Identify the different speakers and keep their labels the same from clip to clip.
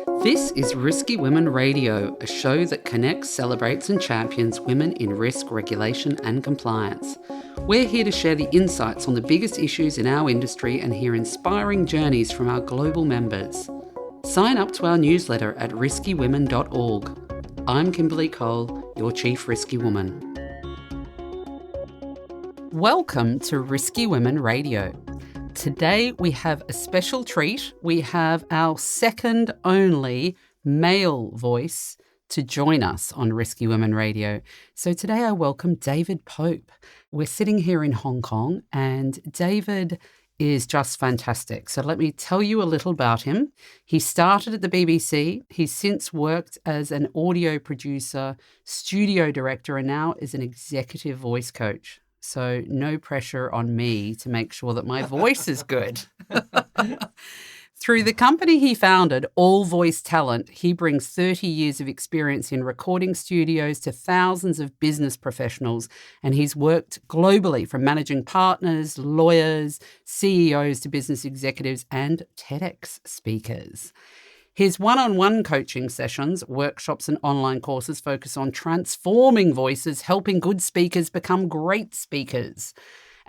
Speaker 1: This is Risky Women Radio, a show that connects, celebrates and champions women in risk, regulation and compliance. We're here to share the insights on the biggest issues in our industry and hear inspiring journeys from our global members. Sign up to our newsletter at riskywomen.org. I'm Kimberley Cole, your Chief Risky Woman. Welcome to Risky Women Radio. Today we have a special treat. We have our second only male voice to join us on Risky Women Radio. So today I welcome David Pope. We're sitting here in Hong Kong and David is just fantastic. So let me tell you a little about him. He started at the BBC. He's since worked as an audio producer, studio director, and now is an executive voice coach. So no pressure on me to make sure that my voice is good. Through the company he founded, All Voice Talent, he brings 30 years of experience in recording studios to thousands of business professionals, and he's worked globally from managing partners, lawyers, CEOs to business executives and TEDx speakers. His one-on-one coaching sessions, workshops and online courses focus on transforming voices, helping good speakers become great speakers.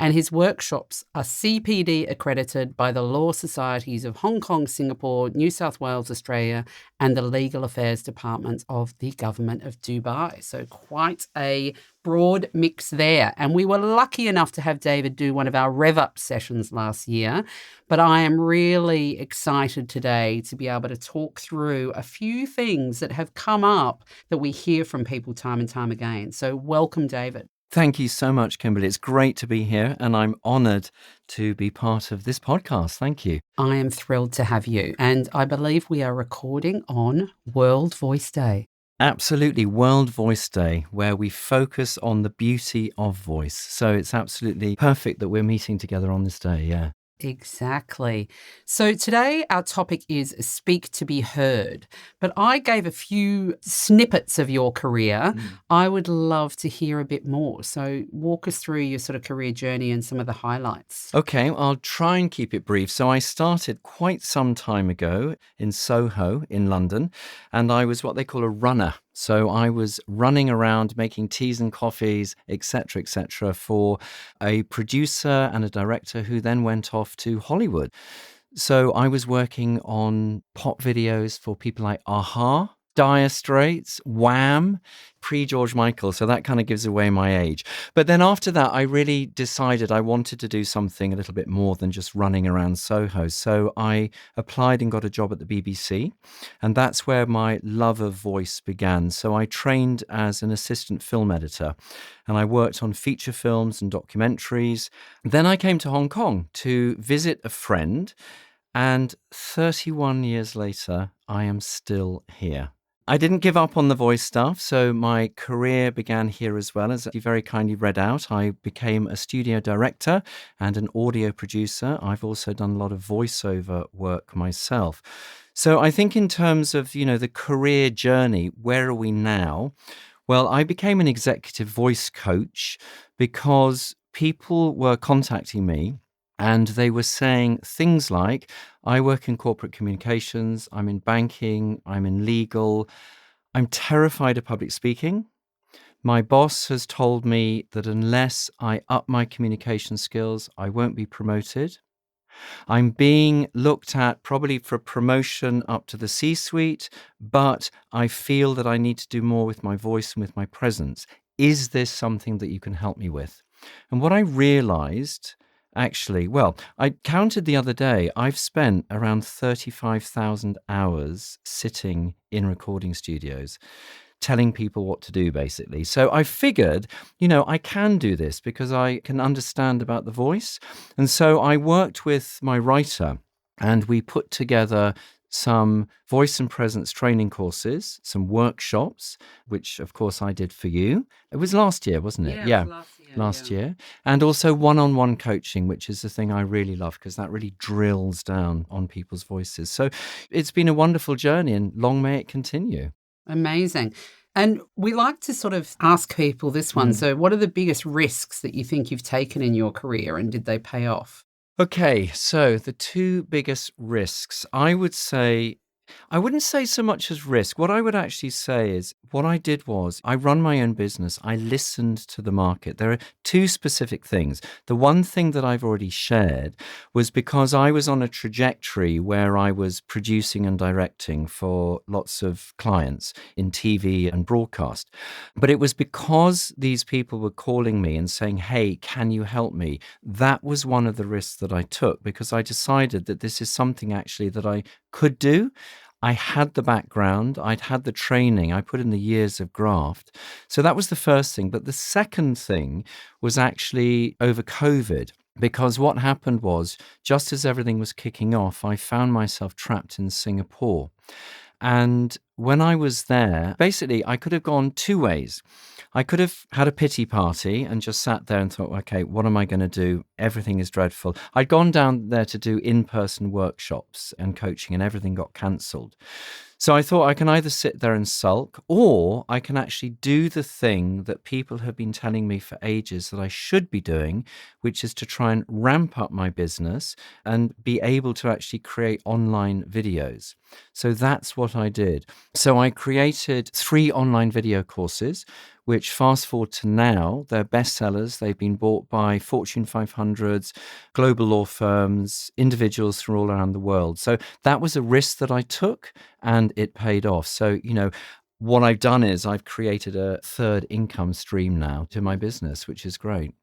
Speaker 1: And his workshops are CPD accredited by the Law Societies of Hong Kong, Singapore, New South Wales, Australia, and the Legal Affairs Department of the Government of Dubai. So quite a broad mix there. And we were lucky enough to have David do one of our Rev Up sessions last year. But I am really excited today to be able to talk through a few things that have come up that we hear from people time and time again. So welcome, David.
Speaker 2: Thank you so much, Kimberley. It's great to be here and I'm honoured to be part of this podcast. Thank you.
Speaker 1: I am thrilled to have you. And I believe we are recording on World Voice Day.
Speaker 2: Absolutely. World Voice Day, where we focus on the beauty of voice. So it's absolutely perfect that we're meeting together on this day. Yeah.
Speaker 1: Exactly. So today our topic is speak to be heard, but I gave a few snippets of your career. I would love to hear a bit more. So walk us through your sort of career journey and some of the highlights.
Speaker 2: Okay, I'll try and keep it brief. So I started quite some time ago in Soho in London, and I was what they call a runner. So I was running around making teas and coffees, etc., for a producer and a director who then went off to Hollywood. So I was working on pop videos for people like Aha, Dire Straits, Wham, pre-George Michael. So that kind of gives away my age. But then after that, I really decided I wanted to do something a little bit more than just running around Soho. So I applied and got a job at the BBC. And that's where my love of voice began. So I trained as an assistant film editor and I worked on feature films and documentaries. Then I came to Hong Kong to visit a friend. And 31 years later, I am still here. I didn't give up on the voice stuff, so my career began here as well. As you very kindly read out, I became a studio director and an audio producer. I've also done a lot of voiceover work myself. So I think in terms of, the career journey, where are we now? Well, I became an executive voice coach because people were contacting me and they were saying things like, I work in corporate communications, I'm in banking, I'm in legal, I'm terrified of public speaking. My boss has told me that unless I up my communication skills, I won't be promoted. I'm being looked at probably for promotion up to the C-suite, but I feel that I need to do more with my voice and with my presence. Is this something that you can help me with? And what I realized I counted the other day, I've spent around 35,000 hours sitting in recording studios, telling people what to do, basically. So I figured, I can do this because I can understand about the voice. And so I worked with my writer and we put together some voice and presence training courses, some workshops, which of course I did for you. It was last year, wasn't it?
Speaker 1: Yeah. It was
Speaker 2: last year. And also one-on-one coaching, which is the thing I really love because that really drills down on people's voices. So it's been a wonderful journey and long may it continue.
Speaker 1: Amazing. And we like to sort of ask people this one. So what are the biggest risks that you think you've taken in your career and did they pay off?
Speaker 2: Okay, so the two biggest risks, I would say I wouldn't say so much as risk. What I would actually say is what I did was I run my own business. I listened to the market. There are two specific things. The one thing that I've already shared was because I was on a trajectory where I was producing and directing for lots of clients in TV and broadcast. But it was because these people were calling me and saying, hey, can you help me? That was one of the risks that I took because I decided that this is something actually that I could do. I had the background, I'd had the training, I put in the years of graft. So that was the first thing. But the second thing was actually over COVID. Because what happened was, just as everything was kicking off, I found myself trapped in Singapore. And when I was there, basically, I could have gone two ways. I could have had a pity party and just sat there and thought, okay, what am I going to do? Everything is dreadful. I'd gone down there to do in-person workshops and coaching, and everything got cancelled. So I thought I can either sit there and sulk, or I can actually do the thing that people have been telling me for ages that I should be doing, which is to try and ramp up my business and be able to actually create online videos. So that's what I did. So I created 3 online video courses, which fast forward to now, they're bestsellers. They've been bought by Fortune 500s, global law firms, individuals from all around the world. So that was a risk that I took and it paid off. So, what I've done is I've created a third income stream now to my business, which is great.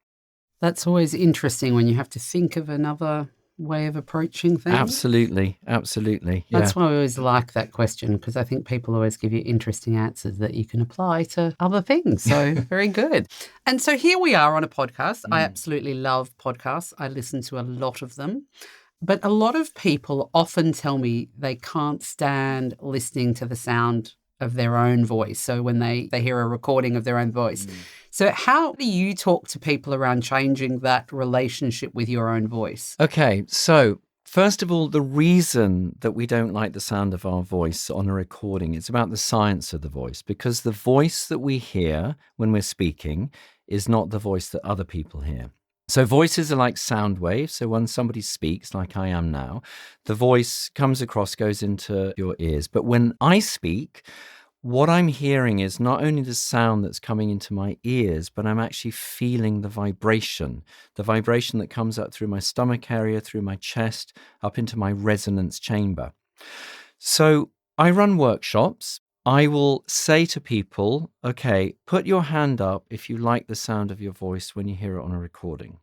Speaker 1: That's always interesting when you have to think of another way of approaching things.
Speaker 2: Absolutely. Yeah.
Speaker 1: That's why I always like that question, because I think people always give you interesting answers that you can apply to other things. So very good. And so here we are on a podcast. I absolutely love podcasts. I listen to a lot of them. But a lot of people often tell me they can't stand listening to the sound of their own voice. So when they hear a recording of their own voice. So how do you talk to people around changing that relationship with your own voice?
Speaker 2: Okay, so first of all, the reason that we don't like the sound of our voice on a recording is about the science of the voice, because the voice that we hear when we're speaking is not the voice that other people hear. So voices are like sound waves. So when somebody speaks, like I am now, the voice comes across, goes into your ears. But when I speak, what I'm hearing is not only the sound that's coming into my ears, but I'm actually feeling the vibration that comes up through my stomach area, through my chest, up into my resonance chamber. So I run workshops. I will say to people, okay, put your hand up if you like the sound of your voice when you hear it on a recording.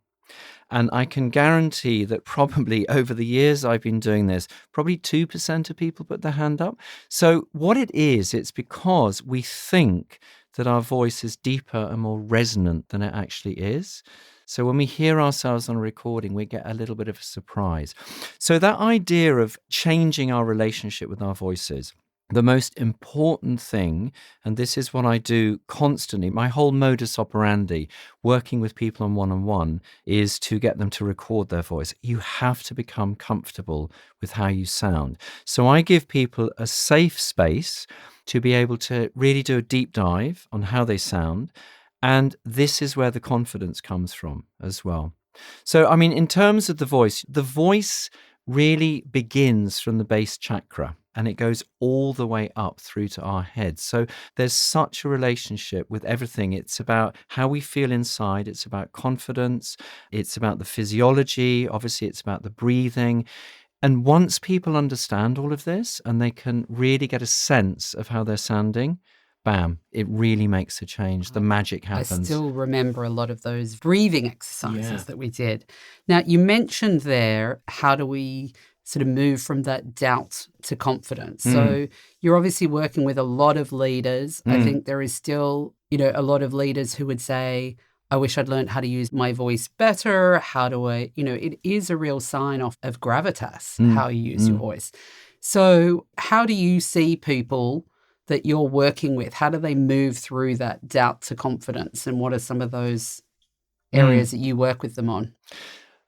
Speaker 2: And I can guarantee that probably over the years I've been doing this, probably 2% of people put their hand up. So what it is, it's because we think that our voice is deeper and more resonant than it actually is. So when we hear ourselves on a recording, we get a little bit of a surprise. So that idea of changing our relationship with our voices, the most important thing, and this is what I do constantly, my whole modus operandi, working with people on one-on-one, is to get them to record their voice. You have to become comfortable with how you sound. So I give people a safe space to be able to really do a deep dive on how they sound. And this is where the confidence comes from as well. So, I mean, in terms of the voice really begins from the base chakra and it goes all the way up through to our head. So there's such a relationship with everything. It's about how we feel inside. It's about confidence. It's about the physiology. Obviously, it's about the breathing. And once people understand all of this and they can really get a sense of how they're sounding, bam, it really makes a change. The magic happens.
Speaker 1: I still remember a lot of those breathing exercises that we did. Now, you mentioned there, how do we sort of move from that doubt to confidence? So you're obviously working with a lot of leaders. I think there is still, a lot of leaders who would say, I wish I'd learned how to use my voice better. How do I, it is a real sign of gravitas, how you use your voice. So how do you see people that you're working with? How do they move through that doubt to confidence? And what are some of those areas that you work with them on?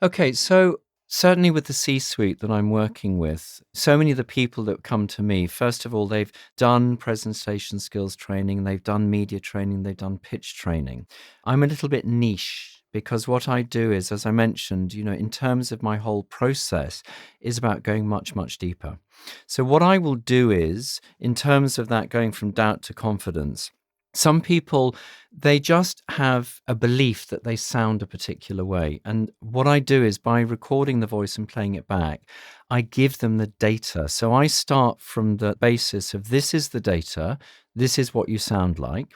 Speaker 2: Okay, so certainly with the C-suite that I'm working with, so many of the people that come to me, first of all, they've done presentation skills training, they've done media training, they've done pitch training. I'm a little bit niche because what I do is, as I mentioned, in terms of my whole process, is about going much, much deeper. So what I will do is, in terms of that going from doubt to confidence, some people, they just have a belief that they sound a particular way. And what I do is, by recording the voice and playing it back, I give them the data. So I start from the basis of, this is the data, this is what you sound like.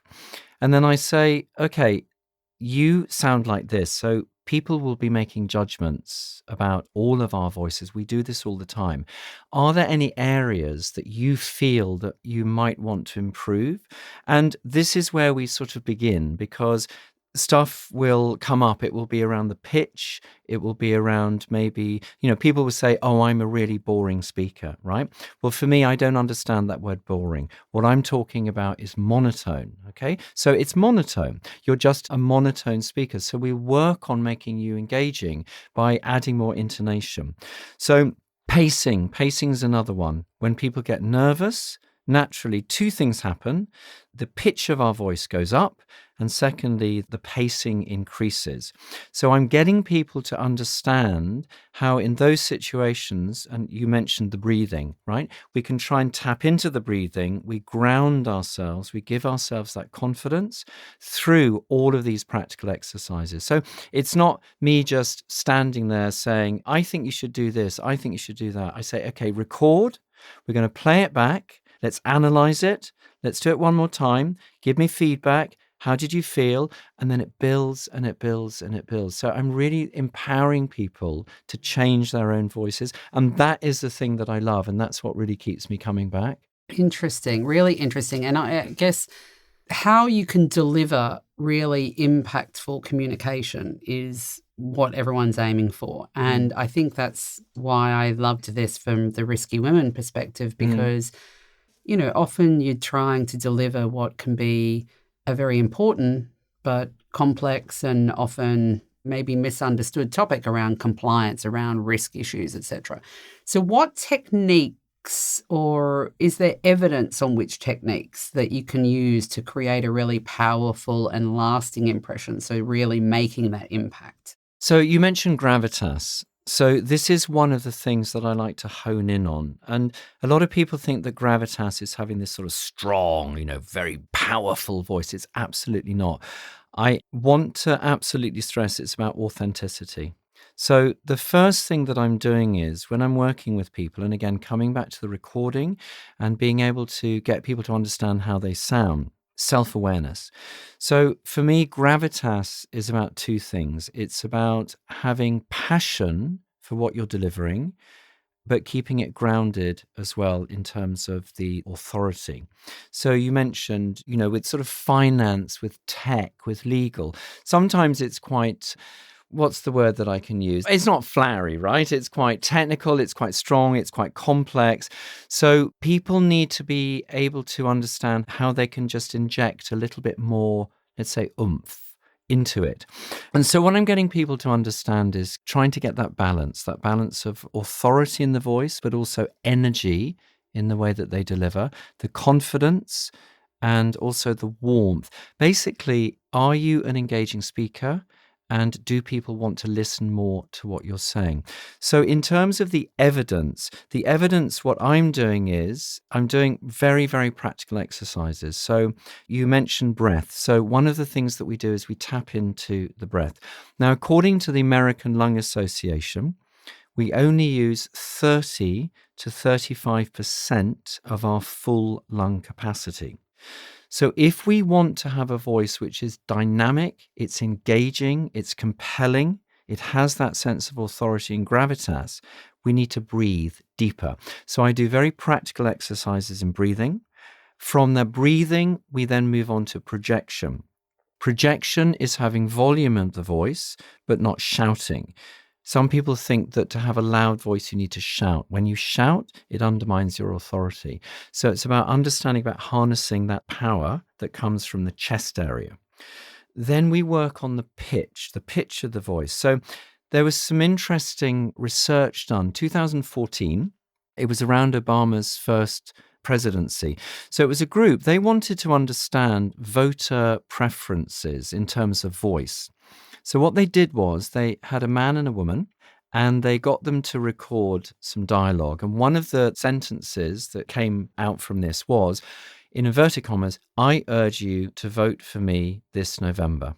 Speaker 2: And then I say, okay, you sound like this. So people will be making judgments about all of our voices. We do this all the time. Are there any areas that you feel that you might want to improve? And this is where we sort of begin, because stuff will come up. It will be around the pitch. It will be around maybe, people will say, oh, I'm a really boring speaker, right? Well, for me, I don't understand that word boring. What I'm talking about is monotone, okay? So it's monotone. You're just a monotone speaker. So we work on making you engaging by adding more intonation. So pacing is another one. When people get nervous, naturally, two things happen. The pitch of our voice goes up, and secondly, the pacing increases. So I'm getting people to understand how in those situations, and you mentioned the breathing, right? We can try and tap into the breathing. We ground ourselves. We give ourselves that confidence through all of these practical exercises. So it's not me just standing there saying, I think you should do this. I think you should do that. I say, okay, record. We're going to play it back. Let's analyze it. Let's do it one more time. Give me feedback. How did you feel? And then it builds and it builds and it builds. So I'm really empowering people to change their own voices. And that is the thing that I love. And that's what really keeps me coming back.
Speaker 1: Interesting, really interesting. And I guess how you can deliver really impactful communication is what everyone's aiming for. And I think that's why I loved this from the Risky Women perspective, because often you're trying to deliver what can be a very important but complex and often maybe misunderstood topic around compliance, around risk issues, etc. So what techniques, or is there evidence on which techniques that you can use to create a really powerful and lasting impression, so really making that impact?
Speaker 2: So you mentioned gravitas. So this is one of the things that I like to hone in on. And a lot of people think that gravitas is having this sort of strong, very powerful voice. It's absolutely not. I want to absolutely stress it's about authenticity. So the first thing that I'm doing is, when I'm working with people, and again, coming back to the recording and being able to get people to understand how they sound, self-awareness. So for me, gravitas is about two things. It's about having passion for what you're delivering, but keeping it grounded as well in terms of the authority. So you mentioned, with sort of finance, with tech, with legal, sometimes it's quite, what's the word that I can use? It's not flowery, right? It's quite technical, it's quite strong, it's quite complex. So people need to be able to understand how they can just inject a little bit more, let's say, oomph into it. And so what I'm getting people to understand is trying to get that balance of authority in the voice, but also energy in the way that they deliver, the confidence, and also the warmth. Basically, are you an engaging speaker? And do people want to listen more to what you're saying? So in terms of the evidence, what I'm doing is I'm doing very, very practical exercises. So you mentioned breath. So one of the things that we do is we tap into the breath. Now, according to the American Lung Association, we only use 30 to 35% of our full lung capacity. So if we want to have a voice which is dynamic, it's engaging, it's compelling, it has that sense of authority and gravitas, we need to breathe deeper. So I do very practical exercises in breathing. From the breathing, we then move on to projection. Projection is having volume of the voice, but not shouting. Some people think that to have a loud voice, you need to shout. When you shout, it undermines your authority. So it's about understanding, about harnessing that power that comes from the chest area. Then we work on the pitch of the voice. So there was some interesting research done. 2014, it was around Obama's first presidency. So it was a group, they wanted to understand voter preferences in terms of voice. So what they did was they had a man and a woman, and they got them to record some dialogue. And one of the sentences that came out from this was, in inverted commas, "I urge you to vote for me this November."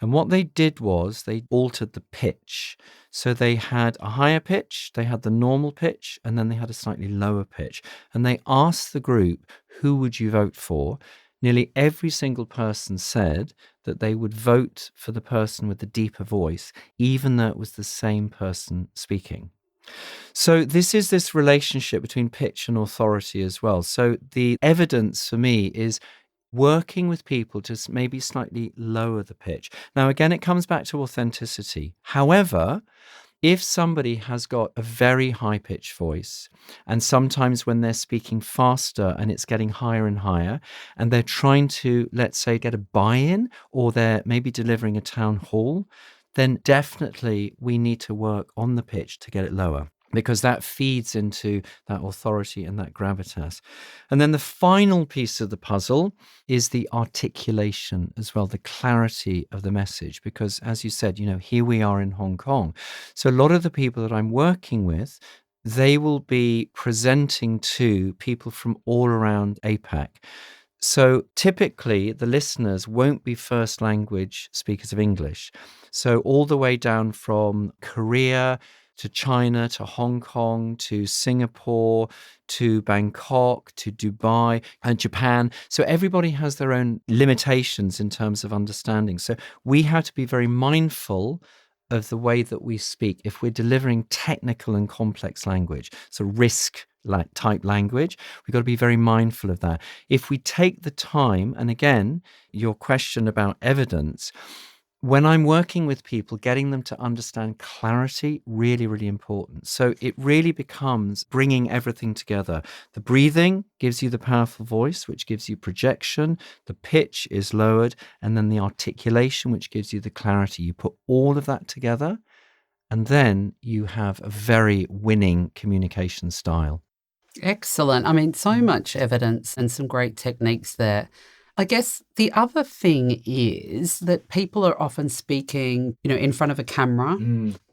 Speaker 2: And what they did was they altered the pitch. So they had a higher pitch, they had the normal pitch, and then they had a slightly lower pitch. And they asked the group, who would you vote for? Nearly every single person said that they would vote for the person with the deeper voice, even though it was the same person speaking. So this is this relationship between pitch and authority as well. So the evidence for me is working with people to maybe slightly lower the pitch. Now, again, it comes back to authenticity. However, if somebody has got a very high pitched voice, and sometimes when they're speaking faster and it's getting higher and higher, and they're trying to, let's say, get a buy-in, or they're maybe delivering a town hall, then definitely we need to work on the pitch to get it lower, because that feeds into that authority and that gravitas. And then the final piece of the puzzle is the articulation as well, the clarity of the message. Because as you said, here we are in Hong Kong. So a lot of the people that I'm working with, they will be presenting to people from all around APAC. So typically the listeners won't be first language speakers of English. So all the way down from Korea to China, to Hong Kong, to Singapore, to Bangkok, to Dubai, and Japan. So everybody has their own limitations in terms of understanding. So we have to be very mindful of the way that we speak if we're delivering technical and complex language. So risk type language, we've got to be very mindful of that. If we take the time, and again, your question about evidence, when I'm working with people, getting them to understand clarity, really, really important. So it really becomes bringing everything together. The breathing gives you the powerful voice, which gives you projection. The pitch is lowered. And then the articulation, which gives you the clarity. You put all of that together, and then you have a very winning communication style.
Speaker 1: Excellent. I mean, so much evidence and some great techniques there. I guess the other thing is that people are often speaking, in front of a camera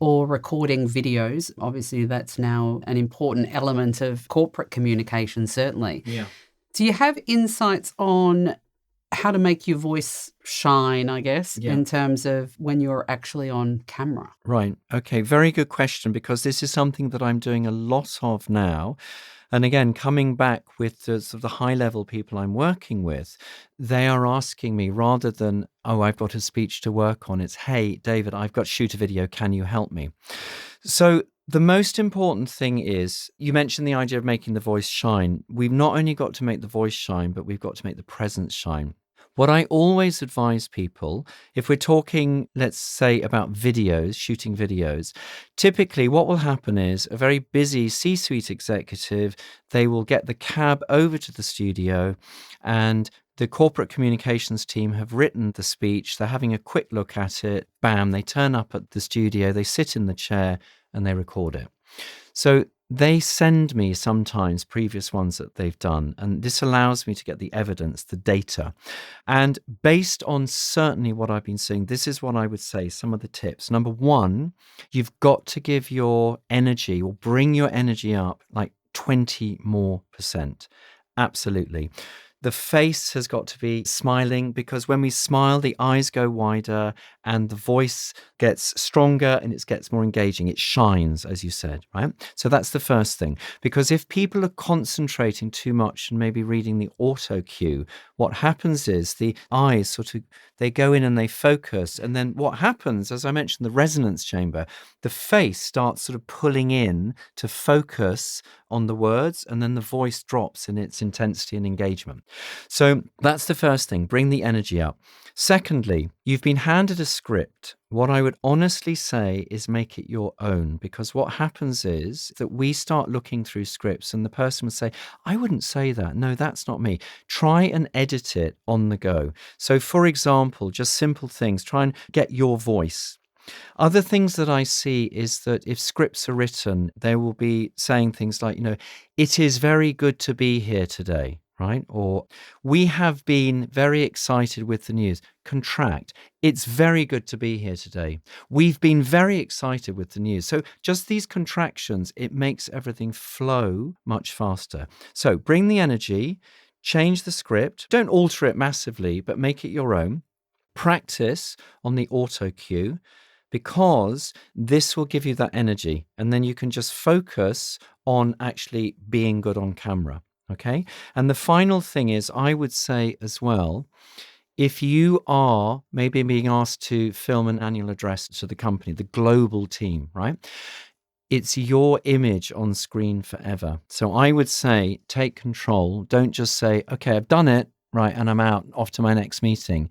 Speaker 1: or recording videos. Obviously, that's now an important element of corporate communication, certainly.
Speaker 2: Yeah.
Speaker 1: Do you have insights on how to make your voice shine, I guess, in terms of when you're actually on camera?
Speaker 2: Right. Okay. Very good question, because this is something that I'm doing a lot of now. And again, coming back with the sort of the high-level people I'm working with, they are asking me, rather than, oh, I've got a speech to work on, it's, hey, David, I've got to shoot a video. Can you help me? So the most important thing is, you mentioned the idea of making the voice shine. We've not only got to make the voice shine, but we've got to make the presence shine. What I always advise people, if we're talking, let's say, about videos, shooting videos, typically what will happen is a very busy C-suite executive, they will get the cab over to the studio, and the corporate communications team have written the speech. They're having a quick look at it. Bam, they turn up at the studio, they sit in the chair, and they record it. So they send me sometimes previous ones that they've done, and this allows me to get the evidence, the data. And based on certainly what I've been seeing, this is what I would say, some of the tips. Number one, you've got to give your energy, or bring your energy up like 20% more. Absolutely. The face has got to be smiling, because when we smile, the eyes go wider and the voice gets stronger and it gets more engaging. It shines, as you said, right? So that's the first thing. Because if people are concentrating too much and maybe reading the auto cue, what happens is the eyes they go in and they focus. And then what happens, as I mentioned, the resonance chamber, the face starts sort of pulling in to focus on the words, and then the voice drops in its intensity and engagement. So that's the first thing, bring the energy up. Secondly, you've been handed a script. What I would honestly say is make it your own, because what happens is that we start looking through scripts and the person would say, I wouldn't say that. No, that's not me. Try and edit it on the go. So for example, just simple things, try and get your voice. Other things that I see is that if scripts are written, they will be saying things like, it is very good to be here today. right? Or we have been very excited with the news. Contract. It's very good to be here today. We've been very excited with the news. So just these contractions, it makes everything flow much faster. So bring the energy, change the script. Don't alter it massively, but make it your own. Practice on the auto cue, because this will give you that energy, and then you can just focus on actually being good on camera. Okay. And the final thing is, I would say as well, if you are maybe being asked to film an annual address to the company, the global team, right? It's your image on screen forever. So I would say take control. Don't just say, okay, I've done it, right, and I'm out off to my next meeting.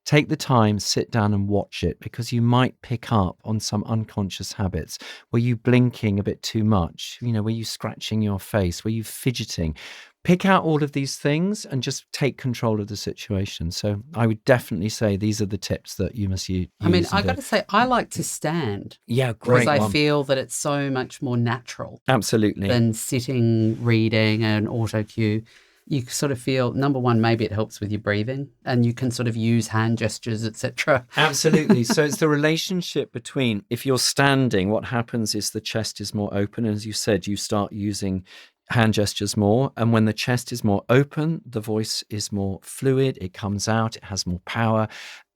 Speaker 2: Take the time, sit down and watch it, because you might pick up on some unconscious habits. Were you blinking a bit too much? Were you scratching your face? Were you fidgeting? Pick out all of these things and just take control of the situation. So I would definitely say these are the tips that you must use.
Speaker 1: I mean, I got to say, I like to stand.
Speaker 2: Yeah, great.
Speaker 1: Because I feel that it's so much more natural.
Speaker 2: Absolutely.
Speaker 1: Than sitting, reading and auto cue. You sort of feel, number one, maybe it helps with your breathing, and you can sort of use hand gestures, etc.
Speaker 2: Absolutely. So it's the relationship between, if you're standing, what happens is the chest is more open. And as you said, you start using hand gestures more. And when the chest is more open, the voice is more fluid. It comes out, it has more power.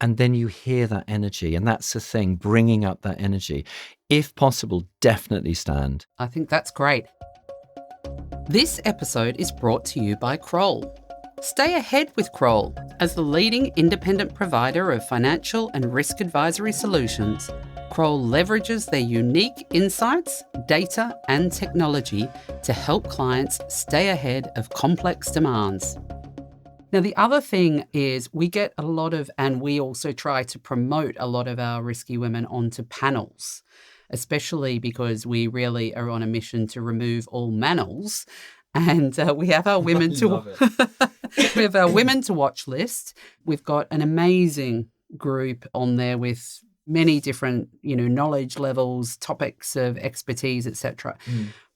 Speaker 2: And then you hear that energy. And that's the thing, bringing up that energy. If possible, definitely stand.
Speaker 1: I think that's great. This episode is brought to you by Kroll. Stay ahead with Kroll. As the leading independent provider of financial and risk advisory solutions, Kroll leverages their unique insights, data, and technology to help clients stay ahead of complex demands. Now, the other thing is we get a lot of, and we also try to promote a lot of our risky women onto panels, especially because we really are on a mission to remove all manels. And we have our women we have our women to watch list. We've got an amazing group on there with many different, knowledge levels, topics of expertise, etc.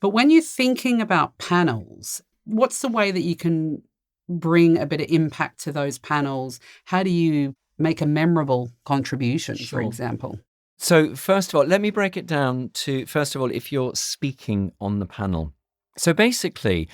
Speaker 1: But when you're thinking about panels, what's the way that you can bring a bit of impact to those panels? How do you make a memorable contribution, for example?
Speaker 2: So first of all, let me break it down to, first of all, if you're speaking on the panel. So basically,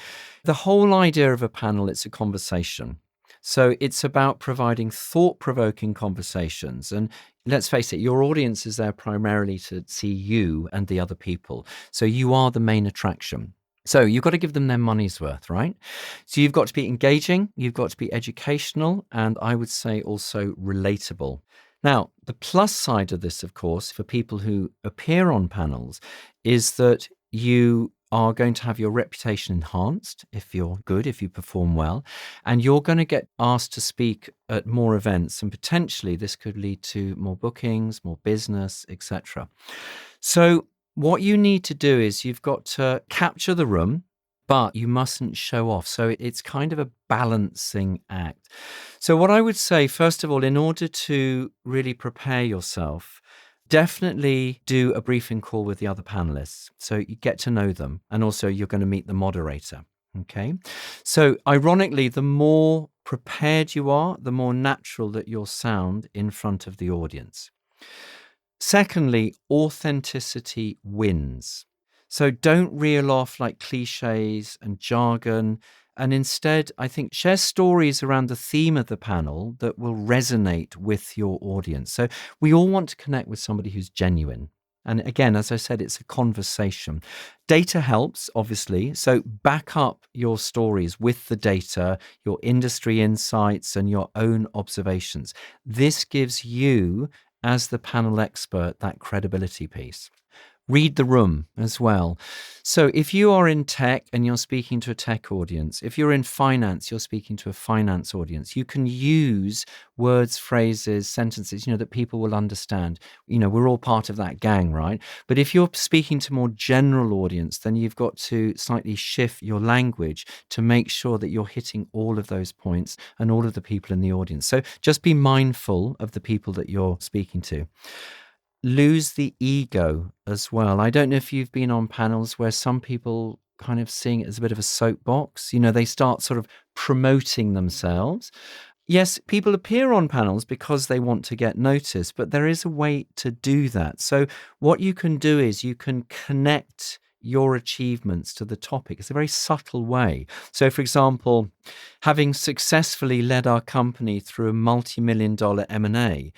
Speaker 2: the whole idea of a panel, it's a conversation. So it's about providing thought-provoking conversations. And let's face it, your audience is there primarily to see you and the other people. So you are the main attraction. So you've got to give them their money's worth, right? So you've got to be engaging, you've got to be educational, and I would say also relatable. Now, the plus side of this, of course, for people who appear on panels is that you are going to have your reputation enhanced if you're good, if you perform well, and you're going to get asked to speak at more events, and potentially this could lead to more bookings, more business, etc. So what you need to do is you've got to capture the room, but you mustn't show off. So it's kind of a balancing act. So what I would say, first of all, in order to really prepare yourself, definitely do a briefing call with the other panelists. So you get to know them, and also you're going to meet the moderator. Okay. So ironically, the more prepared you are, the more natural that you'll sound in front of the audience. Secondly, authenticity wins. So don't reel off like cliches and jargon. And instead, I think, share stories around the theme of the panel that will resonate with your audience. So we all want to connect with somebody who's genuine. And again, as I said, it's a conversation. Data helps, obviously. So back up your stories with the data, your industry insights, and your own observations. This gives you, as the panel expert, that credibility piece. Read the room as well. So if you are in tech and you're speaking to a tech audience, if you're in finance, you're speaking to a finance audience, you can use words, phrases, sentences, that people will understand. We're all part of that gang, right? But if you're speaking to more general audience, then you've got to slightly shift your language to make sure that you're hitting all of those points and all of the people in the audience. So just be mindful of the people that you're speaking to. Lose the ego as well. I don't know if you've been on panels where some people kind of seeing it as a bit of a soapbox. You know, they start sort of promoting themselves. Yes, people appear on panels because they want to get noticed, but there is a way to do that. So what you can do is you can connect your achievements to the topic. It's a very subtle way. So, for example, having successfully led our company through a multi-million-dollar M&A,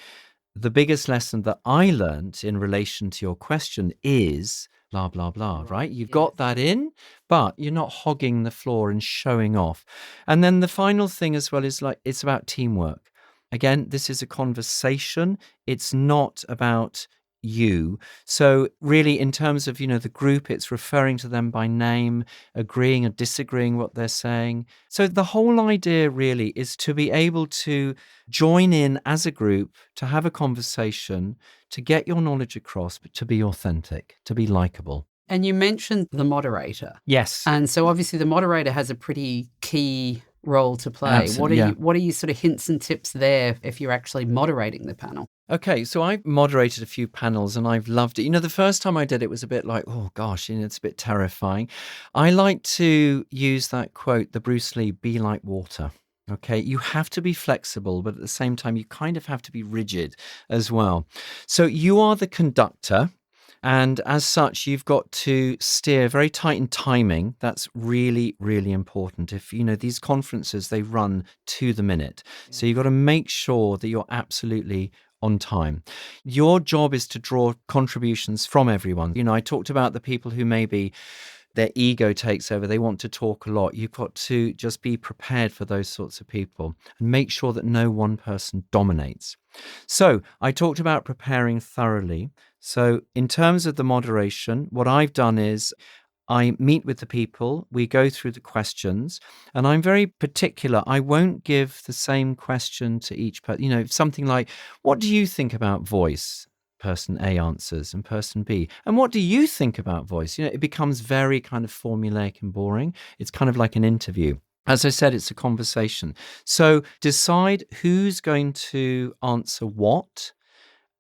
Speaker 2: the biggest lesson that I learned in relation to your question is blah, blah, blah, right? You've got that in, but you're not hogging the floor and showing off. And then the final thing as well is like, it's about teamwork. Again, this is a conversation. It's not about you. So really, in terms of, the group, it's referring to them by name, agreeing or disagreeing what they're saying. So the whole idea really is to be able to join in as a group, to have a conversation, to get your knowledge across, but to be authentic, to be likable.
Speaker 1: And you mentioned the moderator.
Speaker 2: Yes.
Speaker 1: And so obviously the moderator has a pretty key role to play.
Speaker 2: Absolutely,
Speaker 1: What are you sort of hints and tips there if you're actually moderating the panel?
Speaker 2: Okay, so I moderated a few panels and I've loved it. The first time I did it was a bit like, oh gosh, it's a bit terrifying. I like to use that quote, the Bruce Lee, be like water. Okay, you have to be flexible, but at the same time, you kind of have to be rigid as well. So you are the conductor. And as such, you've got to steer very tight in timing. That's really, really important. If, these conferences, they run to the minute. So you've got to make sure that you're absolutely on time. Your job is to draw contributions from everyone. I talked about the people who maybe their ego takes over. They want to talk a lot. You've got to just be prepared for those sorts of people and make sure that no one person dominates. So I talked about preparing thoroughly. So in terms of the moderation, what I've done is I meet with the people, we go through the questions, and I'm very particular. I won't give the same question to each person. Something like, what do you think about voice? Person A answers and person B. And what do you think about voice? It becomes very kind of formulaic and boring. It's kind of like an interview. As I said, it's a conversation. So decide who's going to answer what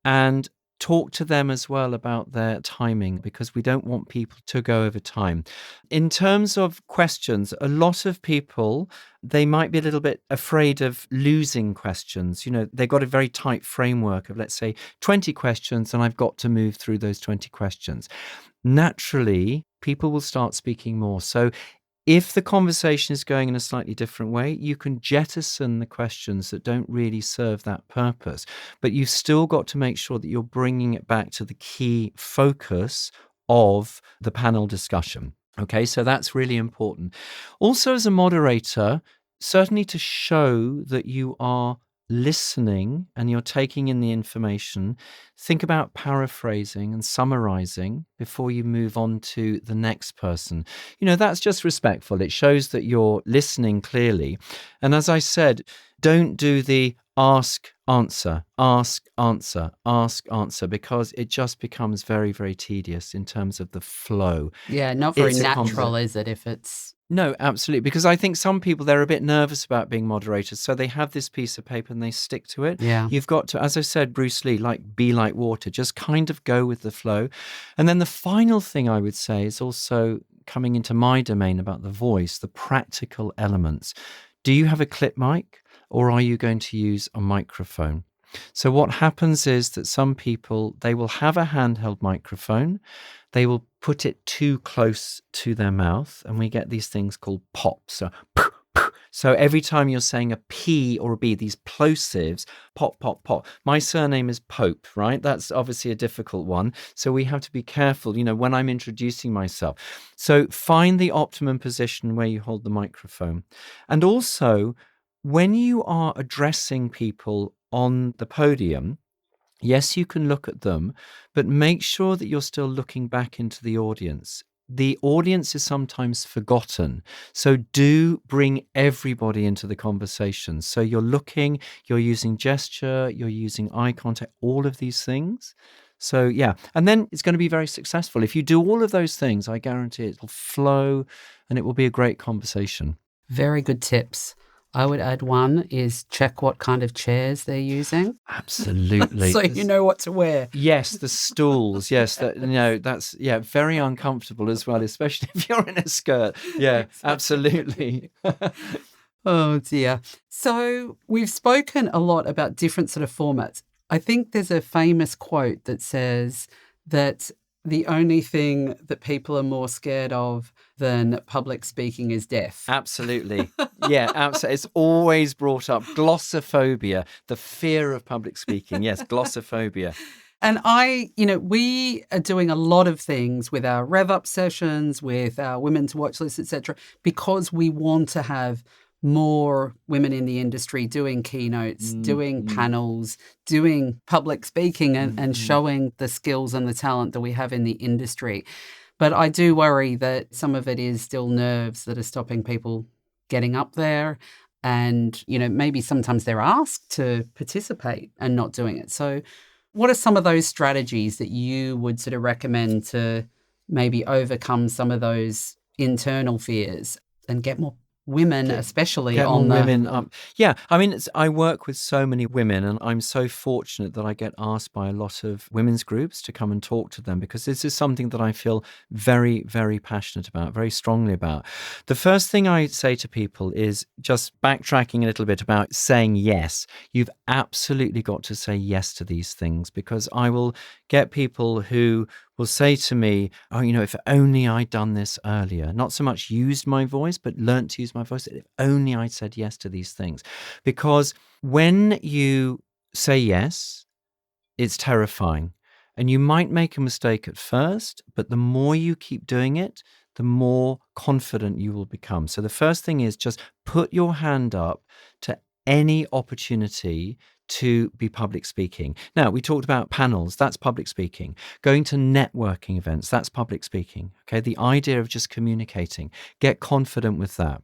Speaker 2: and talk to them as well about their timing, because we don't want people to go over time. In terms of questions, a lot of people, they might be a little bit afraid of losing questions. They've got a very tight framework of, let's say, 20 questions, and I've got to move through those 20 questions. Naturally, people will start speaking more. So if the conversation is going in a slightly different way, you can jettison the questions that don't really serve that purpose. But you've still got to make sure that you're bringing it back to the key focus of the panel discussion. Okay, so that's really important. Also, as a moderator, certainly to show that you are listening and you're taking in the information, think about paraphrasing and summarizing before you move on to the next person. That's just respectful. It shows that you're listening clearly. And as I said, don't do the ask, answer, because it just becomes very, very tedious in terms of the flow.
Speaker 1: Yeah, not very natural, is it, if it's...
Speaker 2: No, absolutely. Because I think some people, they're a bit nervous about being moderators. So they have this piece of paper and they stick to it.
Speaker 1: Yeah.
Speaker 2: You've got to, as I said, Bruce Lee, be like water, just kind of go with the flow. And then the final thing I would say is also coming into my domain about the voice, the practical elements. Do you have a clip mic or are you going to use a microphone? So what happens is that some people, they will have a handheld microphone. They will put it too close to their mouth, and we get these things called pops. So every time you're saying a P or a B, these plosives, pop, pop, pop. My surname is Pope, right? That's obviously a difficult one. So we have to be careful, when I'm introducing myself. So find the optimum position where you hold the microphone. And also, when you are addressing people on the podium, yes, you can look at them, but make sure that you're still looking back into the audience. The audience is sometimes forgotten. So do bring everybody into the conversation. So you're looking, you're using gesture, you're using eye contact, all of these things. So yeah, and then it's going to be very successful. If you do all of those things, I guarantee it will flow and it will be a great conversation.
Speaker 1: Very good tips. I would add one is check what kind of chairs they're using.
Speaker 2: Absolutely.
Speaker 1: So you know what to wear.
Speaker 2: Yes, the stools. Yes, that's very uncomfortable as well, especially if you're in a skirt. Yeah, absolutely.
Speaker 1: Oh dear. So we've spoken a lot about different sort of formats. I think there's a famous quote that says that the only thing that people are more scared of than public speaking is death.
Speaker 2: Absolutely. Yeah, absolutely. It's always brought up. Glossophobia, the fear of public speaking. Yes, glossophobia.
Speaker 1: And we are doing a lot of things with our Rev Up sessions, with our Women to Watch list, etc., because we want to have more women in the industry doing keynotes, doing panels, doing public speaking and showing the skills and the talent that we have in the industry. But I do worry that some of it is still nerves that are stopping people getting up there. And, maybe sometimes they're asked to participate and not doing it. So what are some of those strategies that you would sort of recommend to maybe overcome some of those internal fears and get more women, especially
Speaker 2: Get
Speaker 1: on
Speaker 2: more
Speaker 1: the
Speaker 2: women up. Yeah, I mean, I work with so many women, and I'm so fortunate that I get asked by a lot of women's groups to come and talk to them, because this is something that I feel very, very passionate about, very strongly about. The first thing I say to people is just backtracking a little bit about saying yes. You've absolutely got to say yes to these things, because I will get people who will say to me, oh, if only I'd done this earlier, not so much used my voice, but learnt to use my voice, if only I'd said yes to these things. Because when you say yes, it's terrifying. And you might make a mistake at first, but the more you keep doing it, the more confident you will become. So the first thing is just put your hand up to any opportunity to be public speaking. Now, we talked about panels, that's public speaking. Going to networking events, that's public speaking. Okay, the idea of just communicating, get confident with that.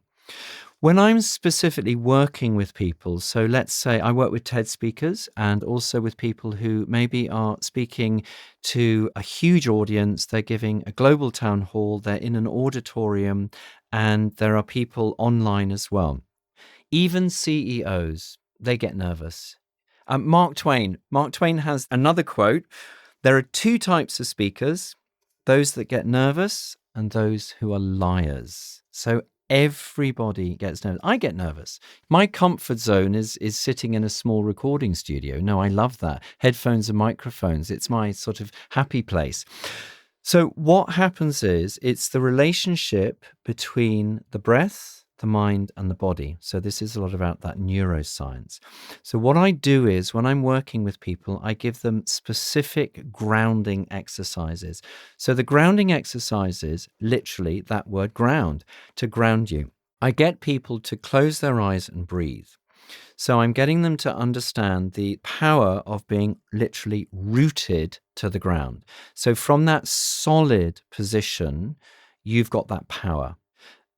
Speaker 2: When I'm specifically working with people, so let's say I work with TED speakers and also with people who maybe are speaking to a huge audience, they're giving a global town hall, they're in an auditorium, and there are people online as well. Even CEOs, they get nervous. Mark Twain has another quote. There are two types of speakers, those that get nervous and those who are liars. So everybody gets nervous. I get nervous. My comfort zone is sitting in a small recording studio. No, I love that. Headphones and microphones. It's my sort of happy place. So what happens is it's the relationship between the breath, the mind and the body. So this is a lot about that neuroscience. So what I do is when I'm working with people, I give them specific grounding exercises. So the grounding exercises, literally that word ground, to ground you. I get people to close their eyes and breathe. So I'm getting them to understand the power of being literally rooted to the ground. So from that solid position, you've got that power.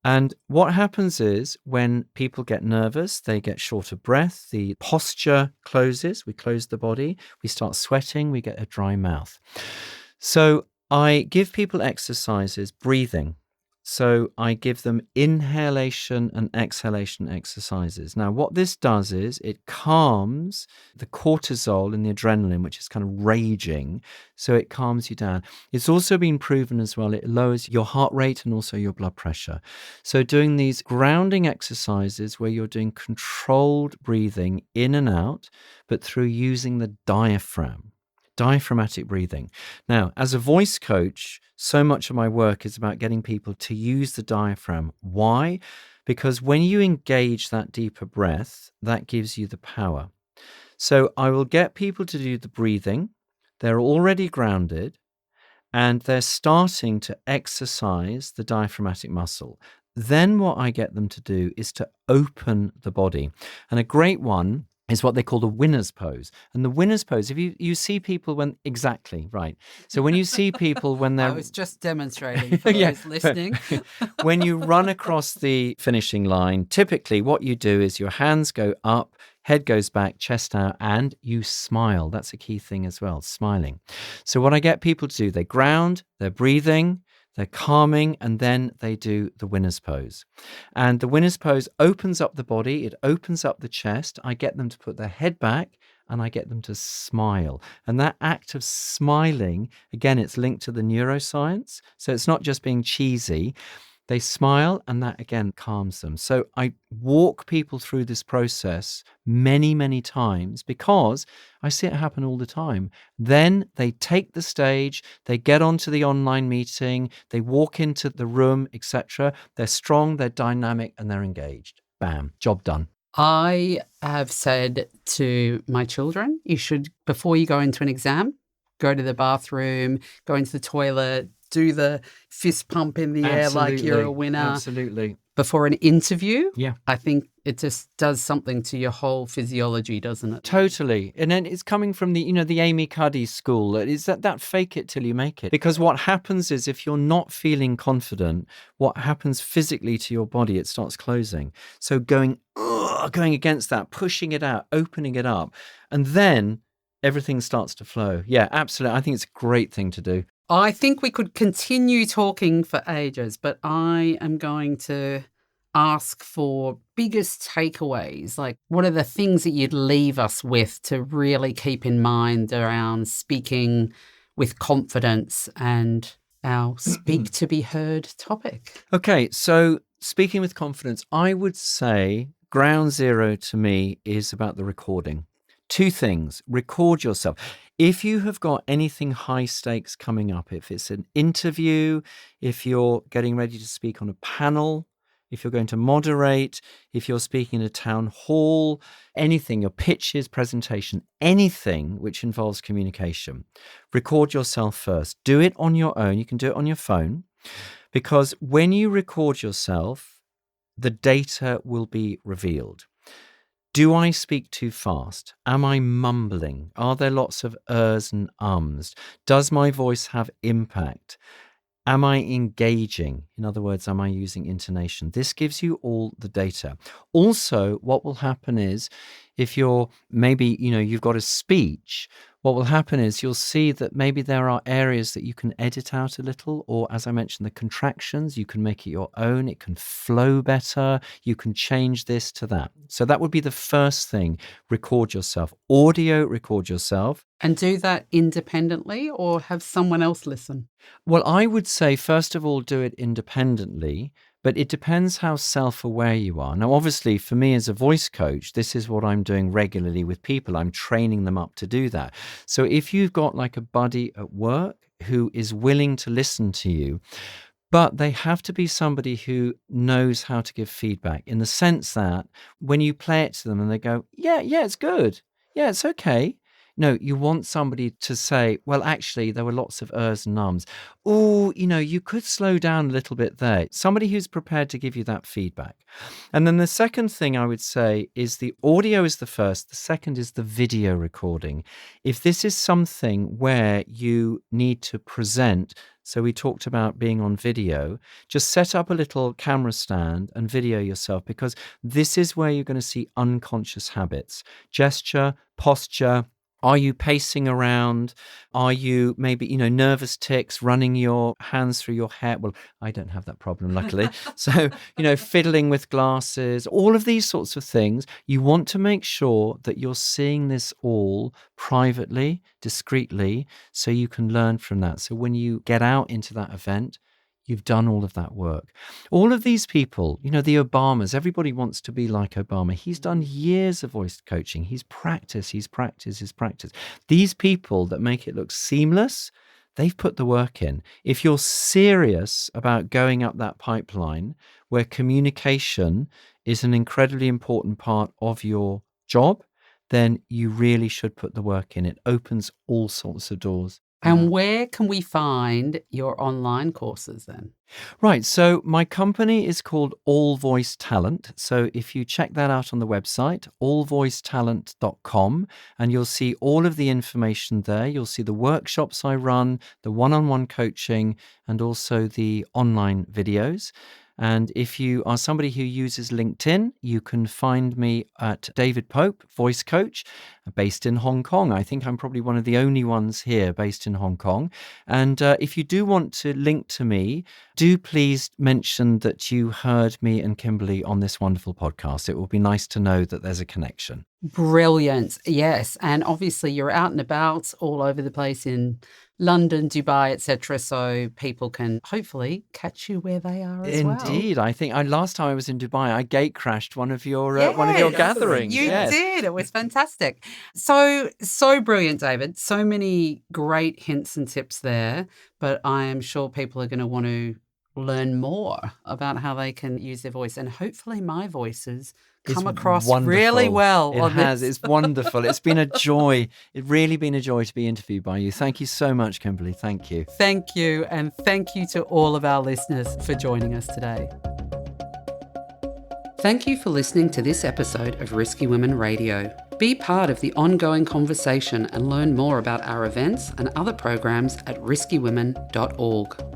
Speaker 2: And what happens is when people get nervous, they get short of breath, the posture closes, we close the body, we start sweating, we get a dry mouth. So I give people exercises, breathing. So I give them inhalation and exhalation exercises. Now, what this does is it calms the cortisol and the adrenaline, which is kind of raging. So it calms you down. It's also been proven as well, it lowers your heart rate and also your blood pressure. So doing these grounding exercises where you're doing controlled breathing in and out, but through using the diaphragm. Diaphragmatic breathing. Now, as a voice coach, so much of my work is about getting people to use the diaphragm. Why? Because when you engage that deeper breath, that gives you the power. So I will get people to do the breathing. They're already grounded and they're starting to exercise the diaphragmatic muscle. Then what I get them to do is to open the body. And a great one is what they call the winner's pose. And the winner's pose, if you see people when, exactly, right. So when you see people when they're...
Speaker 1: I was just demonstrating for those listening.
Speaker 2: When you run across the finishing line, typically what you do is your hands go up, head goes back, chest out, and you smile. That's a key thing as well, smiling. So what I get people to do, they ground, they're breathing, they're calming, and then they do the winner's pose. And the winner's pose opens up the body, it opens up the chest. I get them to put their head back and I get them to smile. And that act of smiling, again, it's linked to the neuroscience. So it's not just being cheesy. They smile, and that again calms them. So I walk people through this process many, many times because I see it happen all the time. Then they take the stage, they get onto the online meeting, they walk into the room, etc. They're strong, they're dynamic, and they're engaged. Bam, job done.
Speaker 1: I have said to my children, you should, before you go into an exam, go to the bathroom, go into the toilet, do the fist pump in the air like you're a winner.
Speaker 2: Absolutely.
Speaker 1: Before an interview,
Speaker 2: Yeah.
Speaker 1: I think it just does something to your whole physiology, doesn't it?
Speaker 2: Totally. And then it's coming from the Amy Cuddy school. Is that fake it till you make it. Because what happens is if you're not feeling confident, what happens physically to your body, it starts closing. So going against that, pushing it out, opening it up, and then everything starts to flow. Yeah, absolutely. I think it's a great thing to do.
Speaker 1: I think we could continue talking for ages, but I am going to ask for biggest takeaways. Like, what are the things that you'd leave us with to really keep in mind around speaking with confidence and our speak to be heard topic?
Speaker 2: Okay, so speaking with confidence, I would say ground zero to me is about the recording. Two things. Record yourself. If you have got anything high stakes coming up, if it's an interview, if you're getting ready to speak on a panel, if you're going to moderate, if you're speaking in a town hall, anything, your pitches, presentation, anything which involves communication, record yourself first. Do it on your own. You can do it on your phone, because when you record yourself, the data will be revealed. Do I speak too fast? Am I mumbling? Are there lots of ers and ums? Does my voice have impact? Am I engaging? In other words, am I using intonation? This gives you all the data. Also, what will happen is if you're maybe, you've got a speech, what will happen is you'll see that maybe there are areas that you can edit out a little, or as I mentioned, the contractions, you can make it your own. It can flow better. You can change this to that. So that would be the first thing. Record yourself. Audio, record yourself.
Speaker 1: And do that independently or have someone else listen?
Speaker 2: Well, I would say, first of all, do it independently, but it depends how self-aware you are. Now, obviously, for me as a voice coach, this is what I'm doing regularly with people. I'm training them up to do that. So if you've got like a buddy at work who is willing to listen to you, but they have to be somebody who knows how to give feedback, in the sense that when you play it to them and they go, yeah, it's good. Yeah, it's okay. No, you want somebody to say, well, actually, there were lots of ers and ums. Oh, you could slow down a little bit there. Somebody who's prepared to give you that feedback. And then the second thing I would say is the audio is the first. The second is the video recording. If this is something where you need to present, so we talked about being on video, just set up a little camera stand and video yourself, because this is where you're going to see unconscious habits, gesture, posture. Are you pacing around? Are you maybe, nervous tics, running your hands through your hair? Well, I don't have that problem, luckily. So, fiddling with glasses, all of these sorts of things. You want to make sure that you're seeing this all privately, discreetly, so you can learn from that. So when you get out into that event, you've done all of that work. All of these people, the Obamas, everybody wants to be like Obama. He's done years of voice coaching. He's practiced. These people that make it look seamless, they've put the work in. If you're serious about going up that pipeline where communication is an incredibly important part of your job, then you really should put the work in. It opens all sorts of doors.
Speaker 1: And where can we find your online courses then?
Speaker 2: Right. So my company is called All Voice Talent. So if you check that out on the website, allvoicetalent.com, and you'll see all of the information there. You'll see the workshops I run, the one-on-one coaching, and also the online videos. And if you are somebody who uses LinkedIn, you can find me at David Pope, voice coach, based in Hong Kong. I think I'm probably one of the only ones here based in Hong Kong. And if you do want to link to me, do please mention that you heard me and Kimberley on this wonderful podcast. It will be nice to know that there's a connection.
Speaker 1: Brilliant. Yes. And obviously you're out and about all over the place in London, Dubai, etc. So people can hopefully catch you where they are as well.
Speaker 2: Indeed. I think last time I was in Dubai, I gate crashed one of your gatherings.
Speaker 1: You did. It was fantastic. So brilliant, David. So many great hints and tips there. But I am sure people are going to want to learn more about how they can use their voice. And hopefully my voices come across really well.
Speaker 2: It's wonderful. It's been a joy. It's really been a joy to be interviewed by you. Thank you so much, Kimberley. Thank you.
Speaker 1: Thank you. And thank you to all of our listeners for joining us today. Thank you for listening to this episode of Risky Women Radio. Be part of the ongoing conversation and learn more about our events and other programs at riskywomen.org.